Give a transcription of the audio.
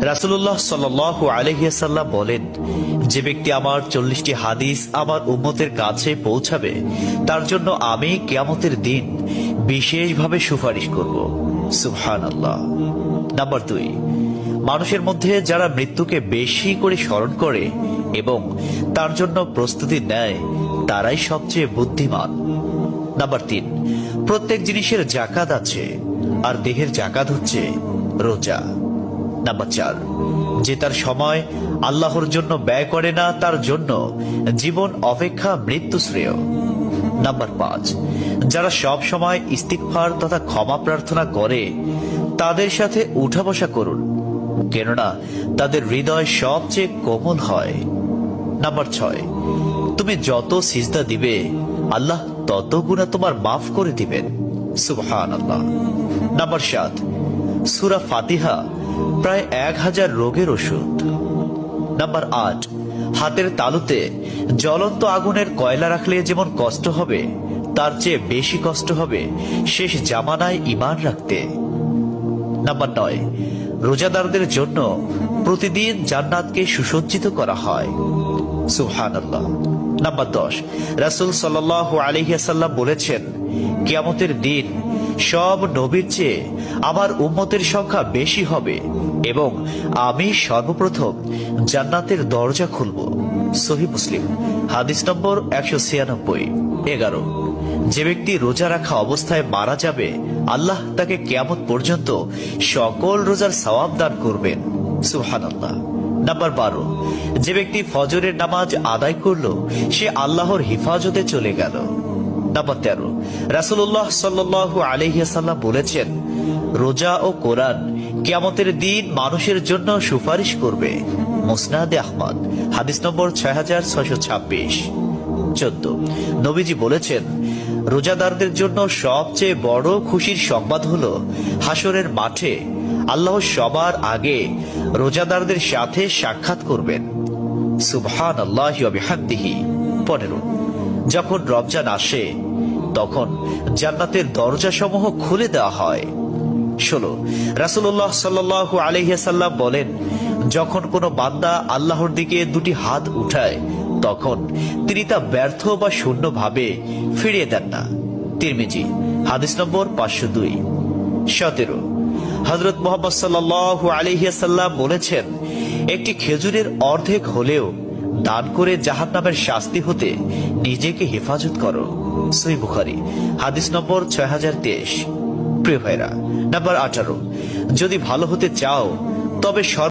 রাসূলুল্লাহ সাল্লাল্লাহু আলাইহি ওয়াসাল্লাম বলেন, যে ব্যক্তি আমার 40টি হাদিস আমার উম্মতের কাছে পৌঁছাবে তার জন্য আমি কিয়ামতের দিন বিশেষভাবে সুপারিশ করব। সুবহানাল্লাহ। নাম্বার 2, মানুষের মধ্যে যারা মৃত্যুকে বেশি করে স্মরণ করে এবং তার জন্য প্রস্তুতি নেয় তারাই সবচেয়ে বুদ্ধিমান। নাম্বার 3, প্রত্যেক জিনিসের জাকাত আছে আর দেহের জাকাত হচ্ছে রোজা। নাম্বার 4, যে তার সময় আল্লাহর জন্য ব্যয় করে না তার জন্য জীবন অপেক্ষা মৃত্যু শ্রেয়। নাম্বার 5, যারা সব সময় ইস্তিগফার তথা ক্ষমা প্রার্থনা করে তাদের সাথে উঠা বসা করুন, কেননা তাদের হৃদয় সবচেয়ে কোমল হয়। নাম্বার 6, তুমি যত সিজদা দিবে আল্লাহ তত গুনাহ তোমার মাফ করে দিবেন। সুবহানাল্লাহ। নাম্বার 7, সূরা ফাতিহা প্রায় 1000 রোগের ওষুধ। নাম্বার 8, হাতের তালুতে জ্বলন্ত আগুনের কয়লা রাখলে যেমন কষ্ট হবে তার চেয়ে বেশি কষ্ট হবে শেষ জামানায় ঈমান রাখতে। নাম্বার 9, রোজাদারদের জন্য প্রতিদিন জান্নাতকে সুসজ্জিত করা হয়। সুবহানাল্লাহ। নাম্বার 10, রাসূল সাল্লাল্লাহু আলাইহি ওয়াসাল্লাম বলেছেন, কিয়ামতের দিন সব নবীর চেয়ে আমার উম্মতের সংখ্যা বেশি হবে এবং আমি সর্বপ্রথম জান্নাতের দরজা খুলব। সহিহ মুসলিম, হাদিস নম্বর 196। 11, যে ব্যক্তি রোজা রাখা অবস্থায় মারা যাবে আল্লাহ তাকে কিয়ামত পর্যন্ত সকল রোজার সওয়াব দান করবেন। সুবহানাল্লাহ। নাম্বার 12, যে ব্যক্তি ফজরের নামাজ আদায় করলো সে আল্লাহর হিফাজতে চলে গেল। নাম্বার 13, রাসূলুল্লাহ সাল্লাল্লাহু আলাইহি ওয়াসাল্লাম বলেছেন, রোজা ও কোরআন কিয়ামতের দিন মানুষের জন্য সুপারিশ করবে। মুসনাদে আহমদ, হাদিস নম্বর 6626। 14, নবীজি বলেছেন, রোজাদারদের জন্য সবচেয়ে বড় খুশির সংবাদ হলো হাসরের মাঠে আল্লাহ সবার আগে রোজাদারদের সাথে সাক্ষাৎ করবেন। সুবহানাল্লাহি ওয়া বিহামদিহি। 15, যখন রমজান আসে তখন জান্নাতের দরজাসমূহ খুলে দেওয়া হয়। 16, রাসূলুল্লাহ সাল্লাল্লাহু আলাইহি ওয়াসাল্লাম বলেন, যখন কোনো বান্দা আল্লাহর দিকে দুটি হাত উঠায় তখন তিনি তা ব্যর্থ বা শূন্য ভাবে ফিরিয়ে দেন না। তিরমিজি, হাদিস নম্বর 502। 17, হযরত মুহাম্মদ সাল্লাল্লাহু আলাইহি ওয়াসাল্লাম বলেছেন, একটি খেজুরের অর্ধেক হলেও দান করে জাহান্নামের শাস্তি হতে নিজেকে হেফাজত করো। সহিহ বুখারী, হাদিস নম্বর 6023। প্রিয় ভাইরা, নাম্বার 18, যদি ভালো হতে চাও তবে